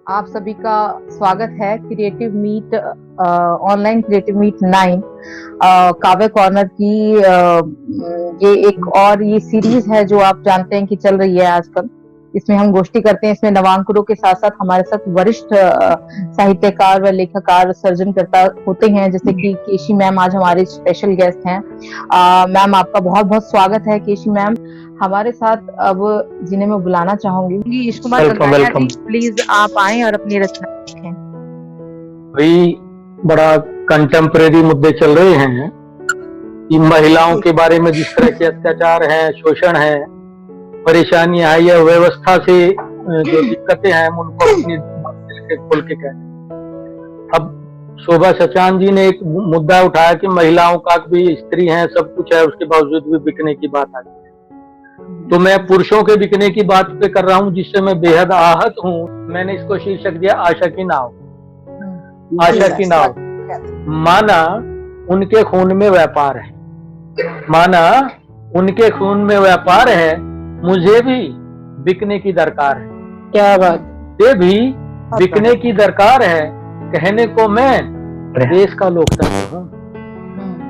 आप सभी का स्वागत है creative meet online creative meet 9 काव्य कॉर्नर की ये एक और ये सीरीज है जो आप जानते हैं कि चल रही है आजकल। इसमें हम गोष्ठी करते हैं। इसमें नवांकुरों के साथ साथ हमारे साथ वरिष्ठ साहित्यकार व लेखककार सर्जनकर्ता होते हैं, जैसे कि केशी मैम आज हमारे स्पेशल गेस्ट हैं। मैम आपका बहुत बहुत स्वागत है। केशी मैम हमारे साथ अब जिन्हें मैं बुलाना चाहूंगी, ईश कुमार गंगानिया जी, प्लीज आप आए और अपनी रचना लिखें। भाई बड़ा कंटेम्परेरी मुद्दे चल रहे हैं कि महिलाओं के बारे में जिस तरह के अत्याचार है, शोषण है, परेशानियां है या व्यवस्था से जो दिक्कतें हैं उनको अपनी खोल के कहते। अब शोभा सचान जी ने एक मुद्दा उठाया कि महिलाओं का भी स्त्री है, सब कुछ है, उसके बावजूद भी बिकने की बात आती है। तो मैं पुरुषों के बिकने की बात पे कर रहा हूँ, जिससे मैं बेहद आहत हूँ। मैंने इसको शीर्षक दिया आशा की नाव। आशा की नाव। माना उनके खून में व्यापार है, माना उनके खून में व्यापार है, मुझे भी बिकने की दरकार है। क्या बात। मुझे भी बिकने की दरकार है। कहने को मैं देश का लोकतंत्र हूँ,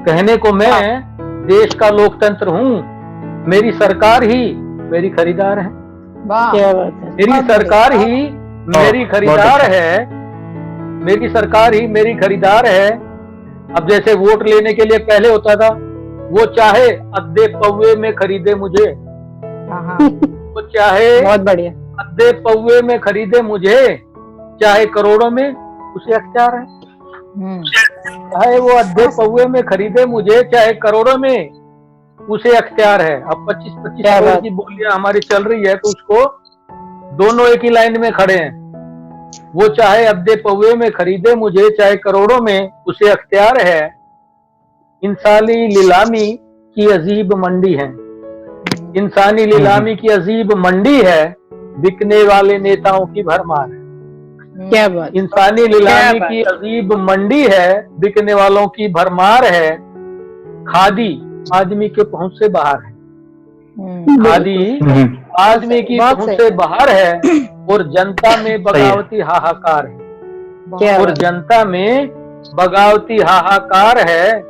कहने को मैं देश का लोकतंत्र हूँ। मेरी सरकार ही मेरी खरीदार है। क्या बात है। मेरी सरकार ही मेरी खरीदार है। मेरी सरकार ही मेरी खरीदार है। अब जैसे वोट लेने के लिए पहले होता था, वो चाहे अद्दे पौवे में खरीदे मुझे, वो चाहे बहुत बढ़िया अद्दे पौवे में खरीदे मुझे, चाहे करोड़ों में उसे अख्तियार है। चाहे वो अद्दे पौवे में खरीदे मुझे, चाहे करोड़ों में उसे अख्तियार है। अब 25-25 करोड़ की बोलियां हमारी चल रही है, तो उसको दोनों एक ही लाइन में खड़े हैं। वो चाहे अद्दे पौवे में खरीदे मुझे, चाहे करोड़ों में उसे अख्तियार है। इंसानी नीलामी की अजीब मंडी है, इंसानी नीलामी की अजीब मंडी है, बिकने वाले नेताओं की भरमार है। क्या बात। इंसानी नीलामी की अजीब मंडी है, बिकने वालों की भरमार है। खादी आदमी के पहुंच से बाहर है, खादी आदमी की पहुंच से बाहर है, और जनता में बगावती हाहाकार है, और जनता में बगावती हाहाकार है।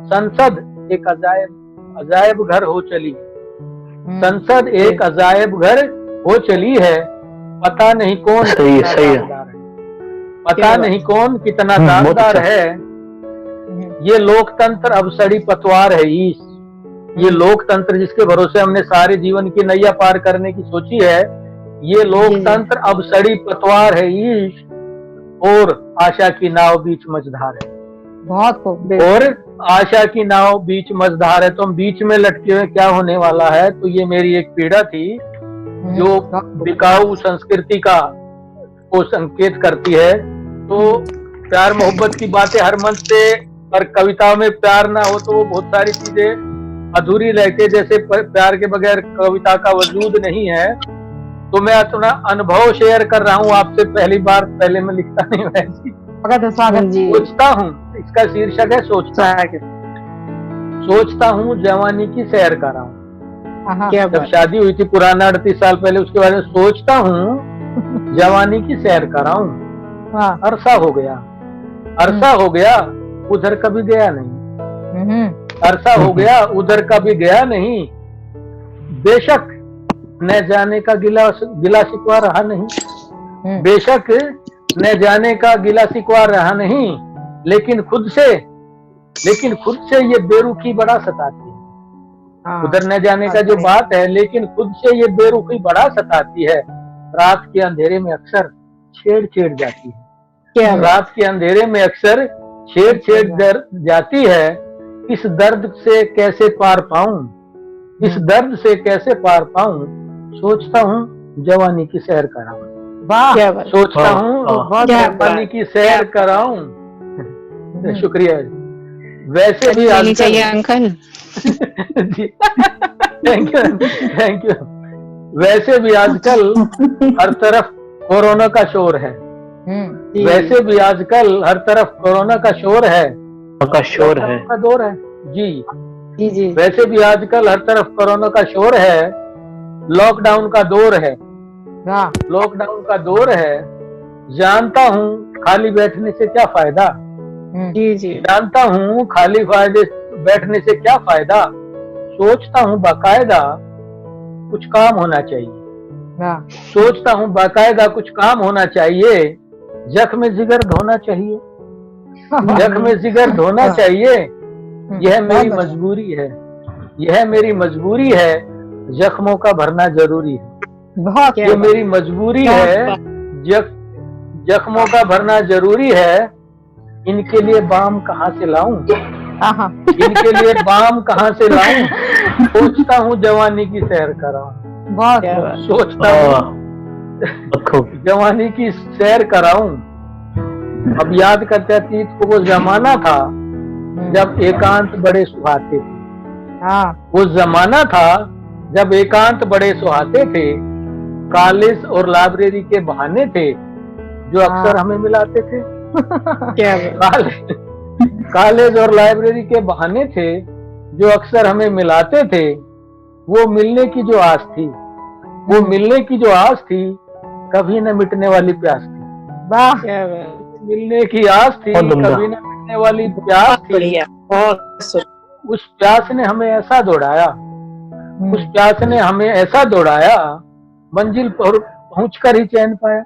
संसद एक अजायब घर हो चली, संसद एक अजायब घर हो चली है। पता नहीं कौन दानदार है, पता नहीं कौन कितना दानदार है। ये लोकतंत्र अब सड़ी पतवार है ईश, ये लोकतंत्र जिसके भरोसे हमने सारे जीवन की नैया पार करने की सोची है, ये लोकतंत्र अब सड़ी पतवार है ईश, और आशा की नाव बीच मझधार है। बहुत और आशा की नाव बीच मझधार है, तो हम बीच में लटके हुए क्या होने वाला है। तो ये मेरी एक पीड़ा थी जो बिकाऊ संस्कृति का को संकेत करती है। तो प्यार मोहब्बत की बातें हर मंच पे, और कविताओं में प्यार ना हो तो वो बहुत सारी चीजें अधूरी रहती, जैसे प्यार के बगैर कविता का वजूद नहीं है। तो मैं अपना अनुभव शेयर कर रहा हूँ आपसे, पहली बार, पहले मैं लिखता नहीं वैसे सोचता हूँ। इसका शीर्षक है सोचता हूँ जवानी की सैर कर रहा हूँ। जब शादी हुई थी पुराना 38 साल पहले, उसके बारे में सोचता हूँ जवानी की सैर कर रहा हूँ। अरसा हो गया, अरसा हो गया, उधर कभी गया नहीं। अरसा हो गया, उधर कभी गया नहीं। बेशक न जाने का गिला शिकवा रहा नहीं, बेशक न जाने का गिला शिकवा रहा नहीं, लेकिन खुद से ये बेरुखी बड़ा सताती है। उधर न जाने का जो बात है, लेकिन खुद से ये बेरुखी बड़ा सताती है। रात के अंधेरे में अक्सर छेड़ जाती है, रात के अंधेरे में अक्सर छेड़ जाती है। इस दर्द से कैसे पार पाऊं, इस दर्द से कैसे पार पाऊं। सोचता हूँ जवानी की सैर कराऊं, सोचता हूँ जवानी की सैर कराऊं। शुक्रिया। वैसे भी आजकल चाहिए अंकल। Thank you. वैसे भी आजकल हर तरफ कोरोना का शोर है, वैसे भी आजकल हर तरफ कोरोना का शोर है, का दौर है जी। वैसे भी आजकल हर तरफ कोरोना का शोर है, लॉकडाउन का दौर है, लॉकडाउन का दौर है। जानता हूँ खाली बैठने से क्या फायदा। जी जानता हूँ खाली बैठने से क्या फायदा, सोचता हूँ बाकायदा कुछ काम होना चाहिए। सोचता हूँ बाकायदा कुछ काम होना चाहिए, जख्म जिगर धोना चाहिए, जख्म जिगर धोना चाहिए। यह मेरी मजबूरी है, यह मेरी मजबूरी है, जख्मों का भरना जरूरी है। ये मेरी मजबूरी है, जख्मों का भरना जरूरी है। इनके लिए बाम कहाँ से लाऊं, इनके लिए बाम कहाँ से लाऊं, सोचता हूँ जवानी की सैर कराऊं, सोचता हूँ जवानी की सैर कराऊं। अब याद करते अतीत को, वो जमाना था जब एकांत बड़े सुहाते थे। वो जमाना था जब एकांत बड़े सुहाते थे, कॉलेज और लाइब्रेरी के बहाने थे जो अक्सर हमें मिलाते थे। कॉलेज और लाइब्रेरी के बहाने थे जो अक्सर हमें मिलाते थे। वो मिलने की जो आस थी, वो मिलने की जो आस थी, कभी न मिटने वाली प्यास थी। मिलने की आस थी, कभी न मिटने वाली प्यास थी। उस प्यास ने हमें ऐसा दौड़ाया, उस प्यास ने हमें ऐसा दौड़ाया, मंजिल पर पहुंचकर ही चैन पाया,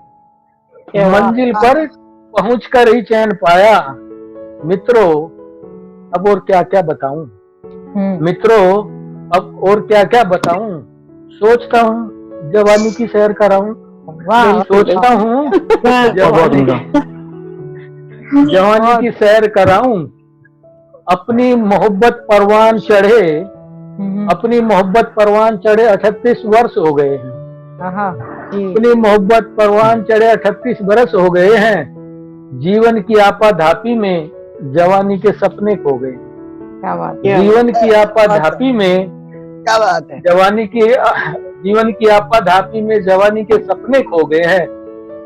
मंजिल पर पहुंचकर ही चैन पाया। मित्रों अब और क्या क्या बताऊं, मित्रों अब और क्या क्या बताऊं, सोचता हूँ जवानी की सैर कराऊं, सोचता हूँ जवानी की सैर कराऊं। अपनी मोहब्बत परवान चढ़े, अपनी मोहब्बत परवान चढ़े 38 वर्ष हो गए हैं। अपनी मोहब्बत परवान चढ़े 38 बरस हो गए हैं। जीवन की आपाधापी में जवानी के सपने खो गए। जीवन की आपाधापी में क्या बात है, जीवन की आपाधापी में जवानी के सपने खो गए हैं।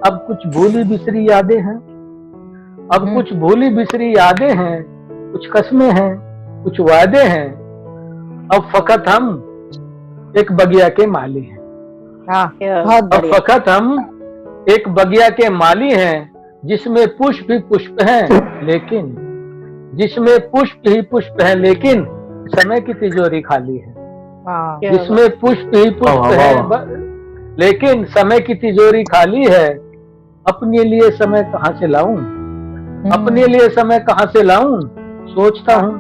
अब कुछ भूली बिसरी यादें हैं, अब कुछ भूली बिसरी यादें हैं, कुछ कस्में हैं, कुछ वादे हैं। अब फकत हम एक बगिया के माली हैं, अब फकत हम एक बगिया के माली हैं, जिसमें पुष्प ही पुष्प हैं, लेकिन जिसमें पुष्प ही पुष्प हैं, लेकिन समय की तिजोरी खाली है। जिसमें पुष्प ही पुष्प है, लेकिन समय की तिजोरी खाली है। अपने लिए समय कहाँ से लाऊं, अपने लिए समय कहाँ से लाऊं, सोचता हूँ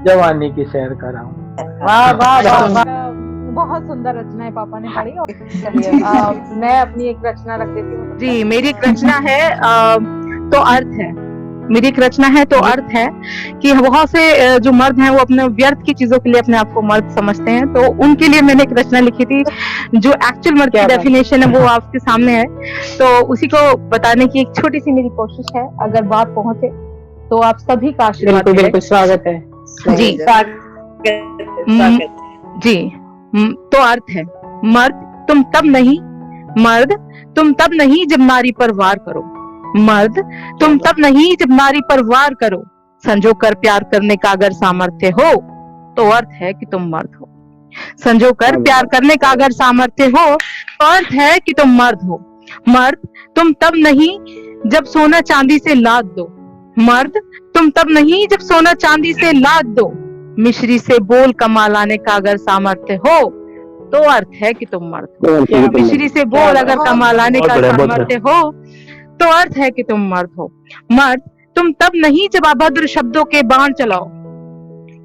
जवानी की सैर कराऊं। वाह वाह वाह, बहुत सुंदर रचना है पापा ने पढ़ी। मैं अपनी एक रचना रख देती हूँ। जी, मेरी एक रचना है तो अर्थ है। मेरी एक रचना है तो अर्थ है कि बहुत से जो मर्द हैं वो अपने व्यर्थ की चीजों के लिए अपने आप को मर्द समझते हैं, तो उनके लिए मैंने एक रचना लिखी थी जो एक्चुअल मर्द की डेफिनेशन है वो आपके सामने है। तो उसी को बताने की एक छोटी सी मेरी कोशिश है, अगर बात पहुंचे तो आप सभी का आशीर्वाद। बिल्कुल स्वागत है जी, जी। तो अर्थ है, मर्द तुम तब नहीं, मर्द तुम तब नहीं जब नारी पर वार करो, मर्द तुम तब नहीं जब नारी पर वार करो। संजो कर प्यार करने का अगर सामर्थ्य हो तो अर्थ है कि तुम मर्द हो। संजो कर प्यार करने का अगर सामर्थ्य हो तो अर्थ है कि तुम मर्द हो। मर्द तुम तब नहीं जब सोना चांदी से लाद दो, मर्द तुम तब नहीं जब सोना चांदी से लाद दो। मिश्री से बोल कमा लाने का अगर सामर्थ्य हो तो अर्थ है कि तुम मर्द हो। मिश्री से बोल अगर कमा लाने का सामर्थ्य हो तो अर्थ है कि तुम मर्द हो। मर्द तुम तब नहीं जब अभद्र शब्दों के बाण चलाओ।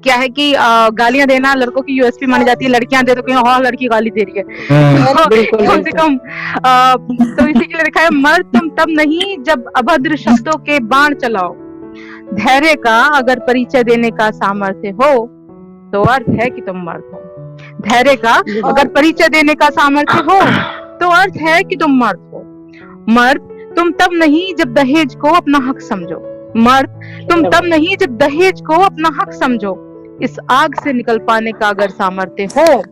क्या है कि गालियां देना लड़कों की यूएसपी मानी जाती है, लड़कियां दे तो कहीं हाँ लड़की गाली दे रही है, कम से कम तो इसी के लिए लिखा है, मर्द तुम तब नहीं जब अभद्र शब्दों के बाण चलाओ। धैर्य का अगर परिचय देने का सामर्थ्य हो तो अर्थ है कि तुम मर्द हो। धैर्य का अगर परिचय देने का सामर्थ्य हो तो अर्थ है कि तुम मर्द हो। मर्द तुम तब नहीं जब दहेज को अपना हक समझो, मर्द तुम तब नहीं जब दहेज को अपना हक समझो। इस आग से निकल पाने का अगर सामर्थ्य हो,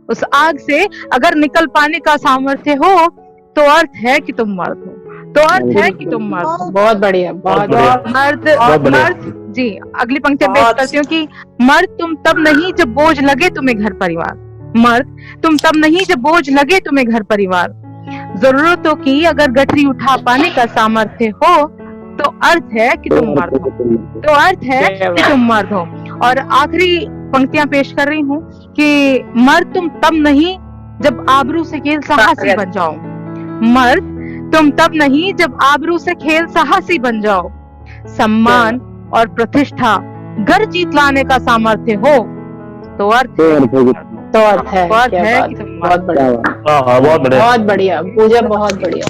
उस आग से अगर निकल पाने का सामर्थ्य हो तो अर्थ है कि तुम मर्द हो, तो अर्थ है कि तुम मर्द हो। बहुत बढ़िया, बहुत मर्द मर्द जी। अगली पंक्ति पेश करती हूँ कि मर्द तुम तब नहीं जब बोझ लगे तुम्हें घर परिवार, मर्द तुम तब नहीं जब बोझ लगे तुम्हें घर परिवार। जरूरतों की अगर गठरी उठा पाने का सामर्थ्य हो तो अर्थ है कि तुम मर्द हो, तो अर्थ है कि तुम मर्द हो। और आखिरी पंक्तियां पेश कर रही हूँ कि मर्द तुम तब नहीं जब आबरू से खेल साहसी बन जाओ, मर्द तुम तब नहीं जब आबरू से खेल साहसी बन जाओ, सम्मान और प्रतिष्ठा घर जीत लाने का सामर्थ्य हो तो अर्थ है कि तुम बहुत बढ़िया, बहुत बढ़िया पूजा, बहुत बढ़िया।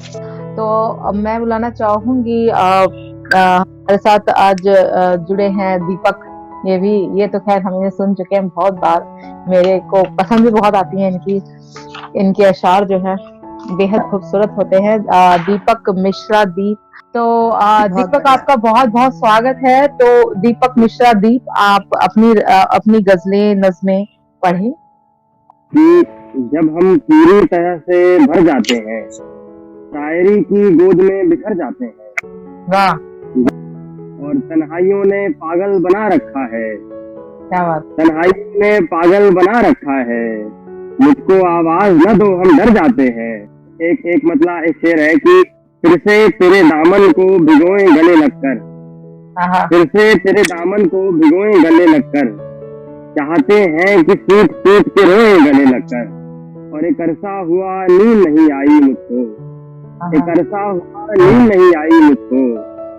तो अब मैं बुलाना चाहूंगी हमारे साथ आज जुड़े हैं दीपक। ये तो खैर हम इन्हें सुन चुके हैं बहुत बार, मेरे को पसंद भी बहुत आती है इनके अशार जो है बेहद खूबसूरत होते हैं। दीपक मिश्रा दीप। तो दीपक आपका बहुत बहुत स्वागत है। तो दीपक मिश्रा दीप, आप अपनी गजलें नज़्में पढ़ें। जब हम पूरी तरह से भर जाते हैं, शायरी की गोद में बिखर जाते हैं, वाह, और तन्हाइयों ने पागल बना रखा है, क्या बात, तन्हाइयों ने पागल बना रखा है, मुझको आवाज न दो हम डर जाते हैं। एक मतलब एक शेर है कि फिर से तेरे दामन को भिगोए गले लगकर, फिर से तेरे दामन को भिगोए गले लगकर, चाहते हैं कि सूट सूट के रोए गले लगकर, और एक अरसा हुआ नींद नहीं आई मुझको, एक अरसा हुआ नींद नहीं आई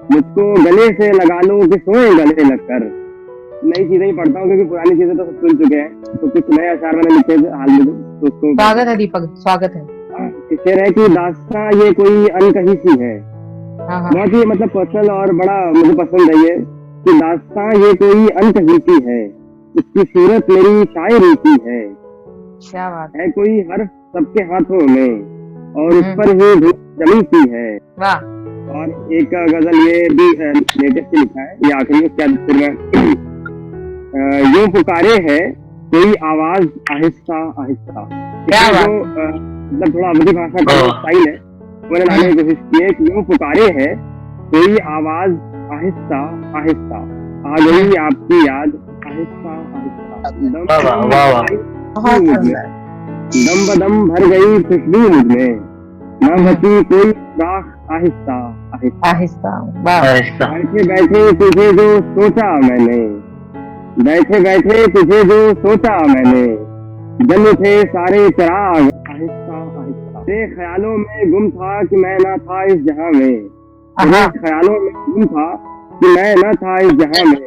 मुझको गले से लगा लो कि सोए गले लगकर। नई चीजें ही पढ़ता हूँ क्योंकि पुरानी चीजें तो सब सुन चुके हैं, तो कुछ नए अशार मैंने लिखे हाल में तो उसको। स्वागत है दीपक, स्वागत है। शेर है कि दास्तां ये कोई अनकही सी है, बहुत ही मतलब पर्सनल और बड़ा मुझे पसंद है ये, कि दास्तां ये कोई अनकही सी है, उसकी सूरत मेरी शायरी की है, क्या बात है कोई हर्फ सबके हाथों में और उस पर ही धूप जमी सी है। वाह। और एक गजल ये भी लेटेस्ट लिखा है, ये आखिरी क्या यूं पुकारे है कोई आवाज आहिस्ता आहिस्ता, जो मतलब थोड़ा अवधी भाषा का स्टाइल है मैंने लाने की कोशिश की है कि यूं पुकारे है कोई आवाज आहिस्ता आहिस्ता, आ गई आपकी याद आहिस्ता आहिस्ता, दम बदम भर गई खुशबू मुझमें, न बची कोई राख आहिस्ता आहिस्ता, बैठे बैठे तुझे जो सोचा मैंने, बैठे बैठे तुझे जो सोचा मैंने, जल उठे सारे चिराग आहिस्ता आहिस्ता, तेरे ख्यालों में गुम था कि मैं ना था इस जहां में, तेरे ख्यालों में गुम था कि मैं न था इस जहां में,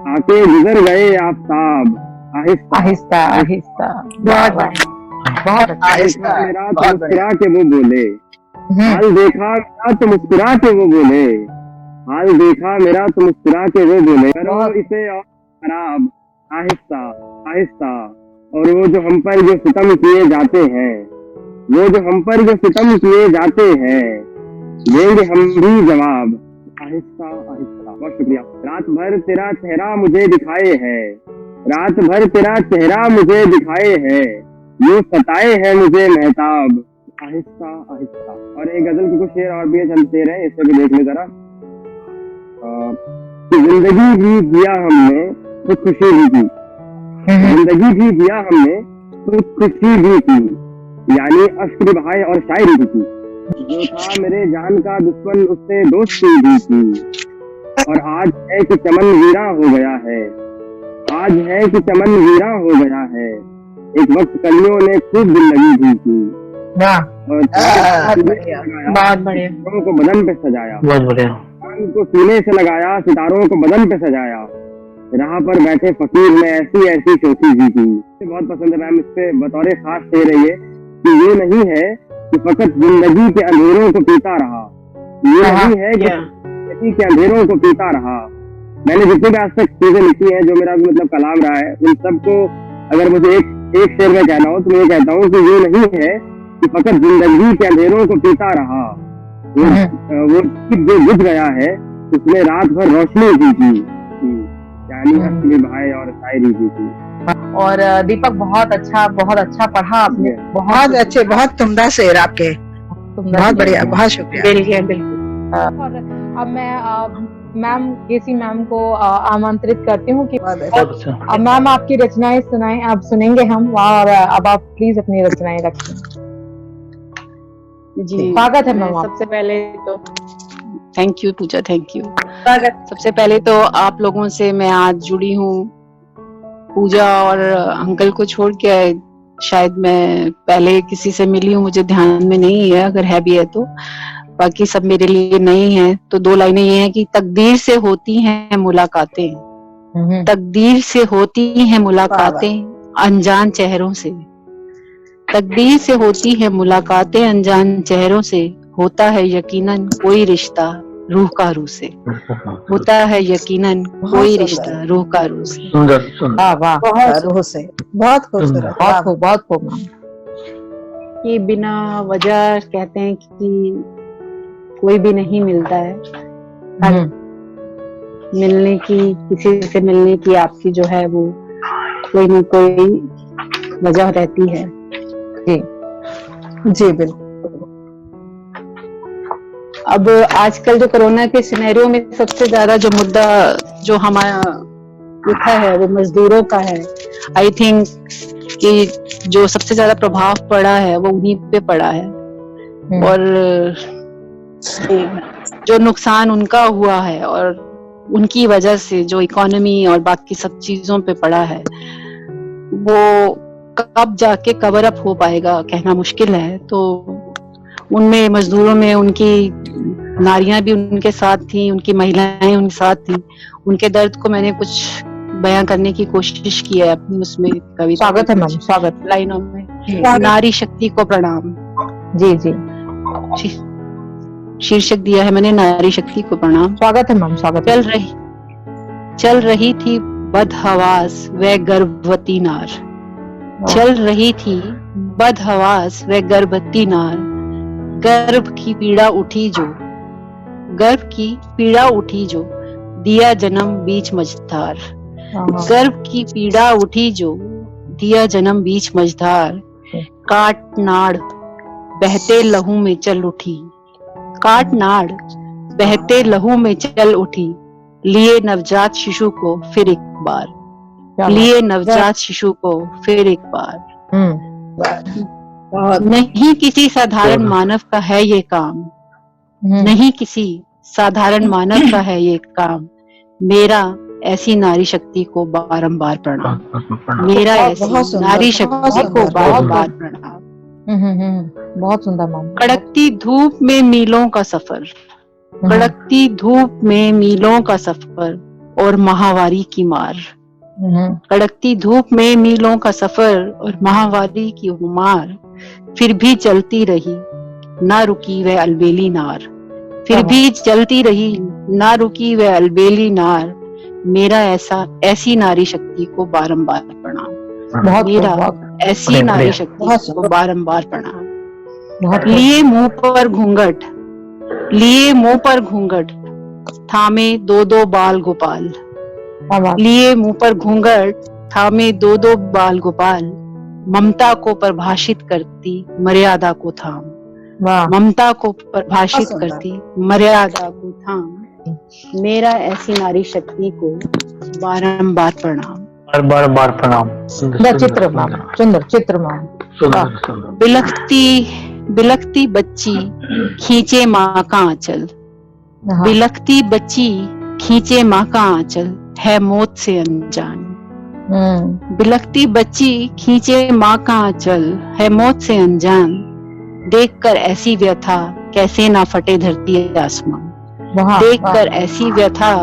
आके गुजर गए आफताब आहिस्ता आहिस्ता आहिस्ता, बहुत अच्छा, मेरा तो मुस्कुरा के वो बोले, हाल देखा मेरा तो मुस्कुरा के वो बोले, हाल देखा मेरा तो मुस्कुरा के वो बोले, करो इसे और खराब आहिस्ता आहिस्ता, और वो जो हम पर जो सितम किए जाते हैं, वो जो हम पर जो सितम किए जाते हैं, देंगे हम भी जवाब आहिस्ता आहिस्ता। बहुत शुक्रिया। रात भर तेरा चेहरा मुझे दिखाए है, रात भर तेरा चेहरा मुझे दिखाए है, यूं सताए है मुझे महताब आहिस्ता आहिस्ता। और एक गजल के कुछ शेर और भी चलते रहे, इसे भी देख ले जरा। जिंदगी भी जिया हमने तो खुशी भी की, जिंदगी भी जिया हमने तो खुशी भी की, यानी अश्क बहाए और शायरी भी की, जो था मेरे जान का दुश्मन उससे दोस्ती भी की, और आज है कि चमन वीरा हो गया है, आज है कि चमन वीरा हो गया है, एक वक्त कलियों ने खूब जिंदगी भी की, और बहुत बढ़िया, को बदन पे सजाया, बहुत बढ़िया, को सीने से लगाया, सितारों को बदन पे सजाया, राह पर बैठे फकीर ने ऐसी ऐसी चौथी जी की। बहुत पसंद है मैम, इससे बतौर खास शेर है ये, कि ये नहीं है कि फकत जिंदगी के अंधेरों को पीता रहा, ये नहीं है कि जिंदगी के अंधेरों को पीता रहा। मैंने जितनी भी आज तक चीजें लिखी हैं, जो मेरा भी मतलब कलाम रहा है, उन सबको अगर मुझे एक शेर में कहना हो तो मैं ये कहता हूँ कि ये नहीं है कि फकत जिंदगी के अंधेरों को पीता रहा, वो जो बुझ गया है उसने रात भर रोशनी की थी, यानी असली भाई और शायरी की थी। और दीपक बहुत अच्छा पढ़ा आपने, बहुत अच्छे, बहुत उम्दा शेर आपके, बहुत बढ़िया, बहुत शुक्रिया। बिल्कुल। और अब मैं मैम केसी मैम को आमंत्रित करती हूँ कि अब मैम आपकी रचनाएं सुनाएं, आप सुनेंगे हम, और अब आप प्लीज अपनी रचनाएं रखें। जी स्वागत है मैम। सबसे पहले तो thank you Pooja, thank you. सबसे पहले तो आप लोगों से मैं आज जुड़ी हूँ, पूजा और अंकल को छोड़ के शायद मैं पहले किसी से मिली हूँ, मुझे ध्यान में नहीं है, अगर है भी है तो बाकी सब मेरे लिए नई है। तो 2 लाइनें ये हैं कि तकदीर से होती हैं मुलाकातें, तकदीर से होती हैं मुलाकातें अनजान चेहरों से, तकदीर से होती है मुलाकातें अनजान चेहरों से, होता है यकीनन कोई रिश्ता रूह का रूह से, होता है यकीनन कोई रिश्ता रूह का रूह से। सुंदर सुंदर, वाह वाह, बहुत रूह से, बहुत खूबसूरत, बहुत खूब, बहुत खूब मैम। कि बिना वजह कहते हैं कि कोई भी नहीं मिलता है, मिलने की, किसी से मिलने की आपकी जो है वो कोई न कोई वजह रहती है। जी जी बिल्कुल। अब आजकल जो कोरोना के सिनेरियो में सबसे ज्यादा जो मुद्दा जो हमारा उठा है वो मजदूरों का है। आई थिंक कि जो सबसे ज्यादा प्रभाव पड़ा है वो उन्हीं पे पड़ा है, और जो नुकसान उनका हुआ है और उनकी वजह से जो इकोनॉमी और बाकी सब चीजों पे पड़ा है वो कब जाके कवर अप हो पाएगा कहना मुश्किल है। तो उनमें मजदूरों में उनकी नारियां भी उनके साथ थी, उनकी महिलाएं उनके साथ थी, उनके दर्द को मैंने कुछ बयां करने की कोशिश की है अपनी उसमें कविता। स्वागत है मैम, स्वागत। लाइनों में नारी शक्ति को प्रणाम। जी जी, शीर्षक दिया है मैंने नारी शक्ति को प्रणाम। स्वागत है मैम, स्वागत। चल रही थी बदहवास व गर्भवती नार, चल रही थी बदहवास व गर्भवती नार, गर्भ की पीड़ा उठी जो, गर्भ की पीड़ा उठी जो, दिया जन्म बीच मझधार, गर्भ की पीड़ा उठी जो, दिया जन्म बीच मझधार, काट नाड़ बहते लहू में चल उठी, काट नाड़ बहते लहू में चल उठी, लिए नवजात शिशु को फिर एक बार, लिए नवजात शिशु को फिर एक बार। नहीं किसी साधारण मानव का है ये काम, नहीं किसी साधारण मानव का है ये काम, मेरा ऐसी नारी शक्ति को बारंबार प्रणाम, मेरा ऐसी नारी शक्ति को बारंबार प्रणाम। बहुत सुंदर मैम। कड़कती धूप में मीलों का सफर, कड़कती धूप में मीलों का सफर और महावारी की मार, कड़कती धूप में मीलों का सफर और महावारी की मार, फिर भी चलती रही ना रुकी वह अलबेली नार, फिर भी चलती रही ना रुकी वह अलबेली नार, मेरा ऐसी नारी शक्ति को बारंबार प्रणाम, मेरा ऐसी नारी शक्ति को बारंबार प्रणाम। लिए मुंह पर घूंघट, लिए मुंह पर घूंघट, थामे 2-2 बाल गोपाल, लिए मुंह पर घूंघट, थामे 2-2 बाल गोपाल, ममता को परिभाषित करती मर्यादा को थाम, ममता को परिभाषित करती मर्यादा को थाम, मेरा ऐसी नारी शक्ति को बारंबार प्रणाम, बार प्रणाम। सुंदर चित्र मैम, सुंदर चित्र मैम। बिलखती बिलखती बच्ची खींचे माँ का आंचल, बिलखती बच्ची खींचे माँ का आंचल, है मौत से अनजान, बिलखती बच्ची खींचे माँ का आंचल, है मौत से अनजान, देखकर ऐसी व्यथा कैसे ना फटे धरती आसमान, देखकर ऐसी व्यथा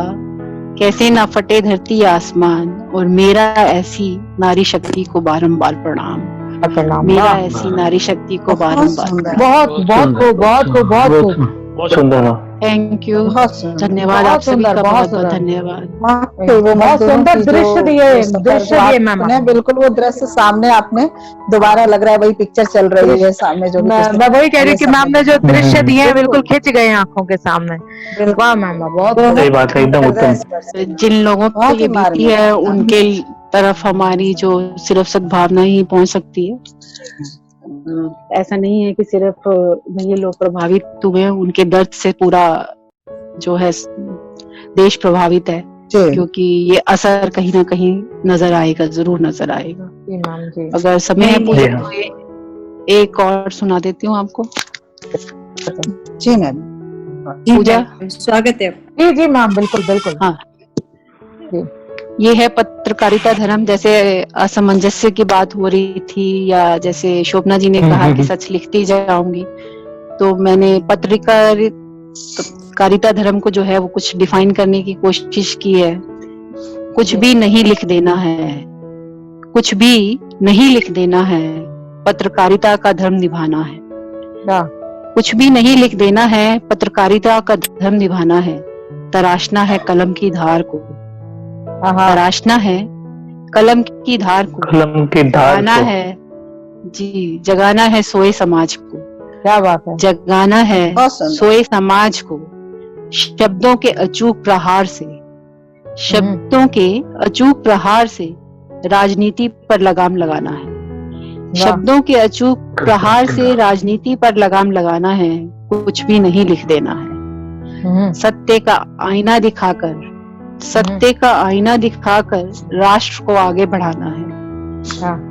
कैसे ना फटे धरती आसमान, और मेरा ऐसी नारी शक्ति को बारंबार प्रणाम, मेरा ऐसी नारी शक्ति को बारंबार। बहुत बहुत खूब, बहुत खूब, बहुत खूब, बहुत सुंदर। थैंक यू, धन्यवाद आप सभी का, बहुत बहुत धन्यवाद। बहुत सुंदर दृश्य दिए मैम, बिल्कुल वो दृश्य सामने आपने दोबारा लग रहा है वही पिक्चर चल रही है सामने, जो मैं वही कह रही हूँ कि मैम ने जो दृश्य दिए हैं बिल्कुल खिंच गए आंखों के सामने। वाह मैम, बहुत सही बात है, एकदम उत्तम। जिन लोगों को ये बीती है उनके तरफ हमारी जो सिर्फ सद्भावना ही पहुंच सकती है। ऐसा नहीं है कि सिर्फ ये लोग प्रभावित हुए, उनके दर्द से पूरा जो है देश प्रभावित है, क्योंकि ये असर कहीं ना कहीं नजर आएगा, जरूर नजर आएगा। अगर समय है तो एक और सुना देती हूँ आपको। जी मैम, पूजा, स्वागत है। जी जी मैम, बिल्कुल बिल्कुल। हाँ, ये है पत्रकारिता धर्म। जैसे असमंजस्य की बात हो रही थी, या जैसे शोभना जी ने कहा कि सच लिखती जाऊंगी, तो मैंने पत्रकारिता धर्म को जो है वो कुछ डिफाइन करने की कोशिश की है। कुछ भी नहीं लिख देना है, कुछ भी नहीं लिख देना है, पत्रकारिता का धर्म निभाना है। कुछ भी नहीं लिख देना है, पत्रकारिता का धर्म निभाना है। तराशना है कलम की धार को, तराशना है कलम की धार को, जगाना है, जी जगाना है सोए समाज को। क्या बात है, जगाना है सोए समाज को, शब्दों के अचूक प्रहार से, शब्दों के अचूक प्रहार से राजनीति पर लगाम लगाना है। शब्दों के अचूक प्रहार से राजनीति पर लगाम लगाना है। कुछ भी नहीं लिख देना है। सत्य का आईना दिखाकर, सत्य का आईना दिखाकर राष्ट्र को आगे बढ़ाना है।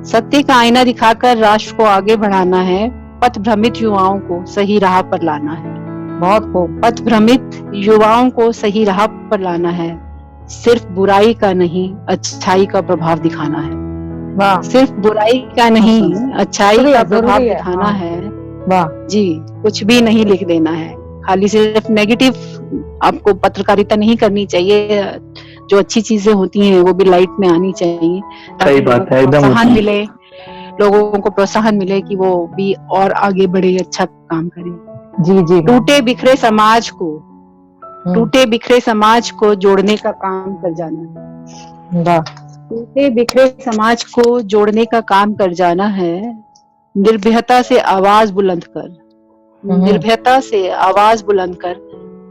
सत्य का आईना दिखाकर राष्ट्र को आगे बढ़ाना है। पथ भ्रमित युवाओं को सही राह पर लाना है। बहुत खूब। पथ भ्रमित युवाओं को सही राह पर लाना है। सिर्फ बुराई का नहीं, अच्छाई का प्रभाव दिखाना है। सिर्फ बुराई का नहीं, अच्छाई का प्रभाव दिखाना है। वाह जी, कुछ भी नहीं लिख देना है। खाली सिर्फ नेगेटिव आपको पत्रकारिता नहीं करनी चाहिए। जो अच्छी चीजें होती हैं वो भी लाइट में आनी चाहिए। सही बात है, एकदम प्रोत्साहन मिले, लोगों को प्रोत्साहन मिले कि वो भी और आगे बढ़े, अच्छा काम करें। जी जी। टूटे बिखरे समाज को, टूटे बिखरे समाज को जोड़ने का काम कर जाना है। टूटे बिखरे समाज को जोड़ने का काम कर जाना है। निर्भयता से आवाज बुलंद कर, निर्भयता से आवाज बुलंद कर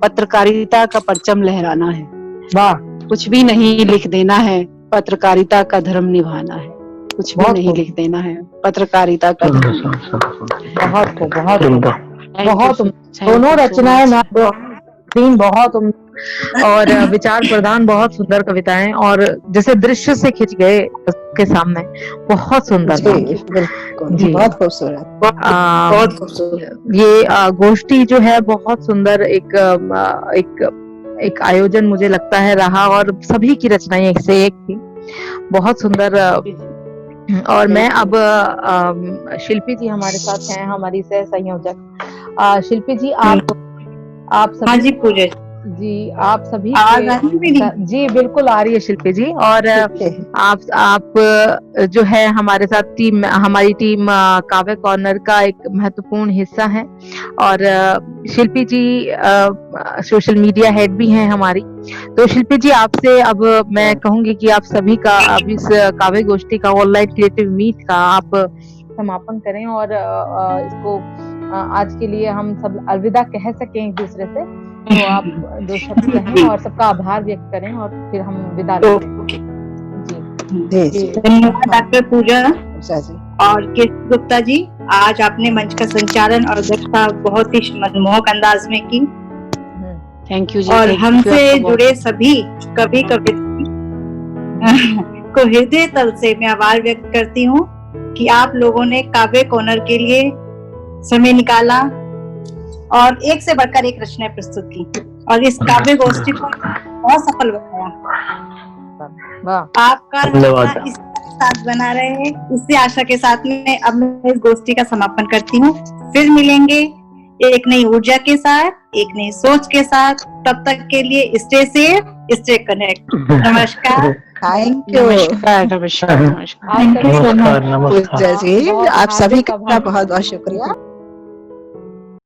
पत्रकारिता का परचम लहराना है। वाह। कुछ भी नहीं लिख देना है, पत्रकारिता का धर्म निभाना है। कुछ भी नहीं लिख देना है, पत्रकारिता का धर्म। बहुत बहुत दोनों रचनाएं बहुत और विचार प्रधान, बहुत सुंदर कविताएं, और जैसे दृश्य से खिंच गए के सामने। बहुत सुंदर जी, बहुत खूबसूरत, बहुत खूबसूरत। ये गोष्ठी जो है बहुत सुंदर एक आयोजन मुझे लगता है रहा, और सभी की रचनाएं एक से एक थी, बहुत सुंदर। और मैं अब शिल्पी जी हमारे साथ हैं, हमारी सह संयोजक। शिल्पी जी, आप सभी, हाँ जी पूजा जी, आप सभी जी बिल्कुल आ रही है शिल्पी जी। और आप जो है हमारे साथ टीम, हमारी टीम काव्य कॉर्नर का एक महत्वपूर्ण हिस्सा है, और शिल्पी जी सोशल मीडिया हेड भी हैं हमारी। तो शिल्पी जी, आपसे अब मैं कहूंगी कि आप सभी का अब इस काव्य गोष्ठी का, ऑनलाइन क्रिएटिव मीट का आप समापन करें, और इसको आज के लिए हम सब अलविदा कह सकें एक दूसरे से। तो आप दो शब्द कहें और सबका आभार व्यक्त करें, और फिर हम विदा लेंगे। जी धन्यवाद डॉक्टर पूजा और केशव गुप्ता जी। आज आपने मंच का संचालन और अध्यक्षता बहुत ही मनमोहक अंदाज में की। थैंक यू जी। और हमसे जुड़े सभी कवि कविता को हृदय तल से मैं आभार व्यक्त करती हूँ कि आप लोगों ने काव्य कॉर्नर के लिए समय निकाला और एक से बढ़कर एक रचनाएं प्रस्तुत की, और इस काव्य गोष्ठी को बहुत सफल बनाया। आपका इस साथ बना रहे, इसी आशा के साथ में अब मैं इस गोष्ठी का समापन करती हूँ। फिर मिलेंगे एक नई ऊर्जा के साथ, एक नई सोच के साथ। तब तक के लिए स्टे सेफ, स्टे कनेक्ट। नमस्कार। थैंक यू, नमस्कार। थैंक यू सो मच पूजा जी, आप सभी का बहुत बहुत शुक्रिया।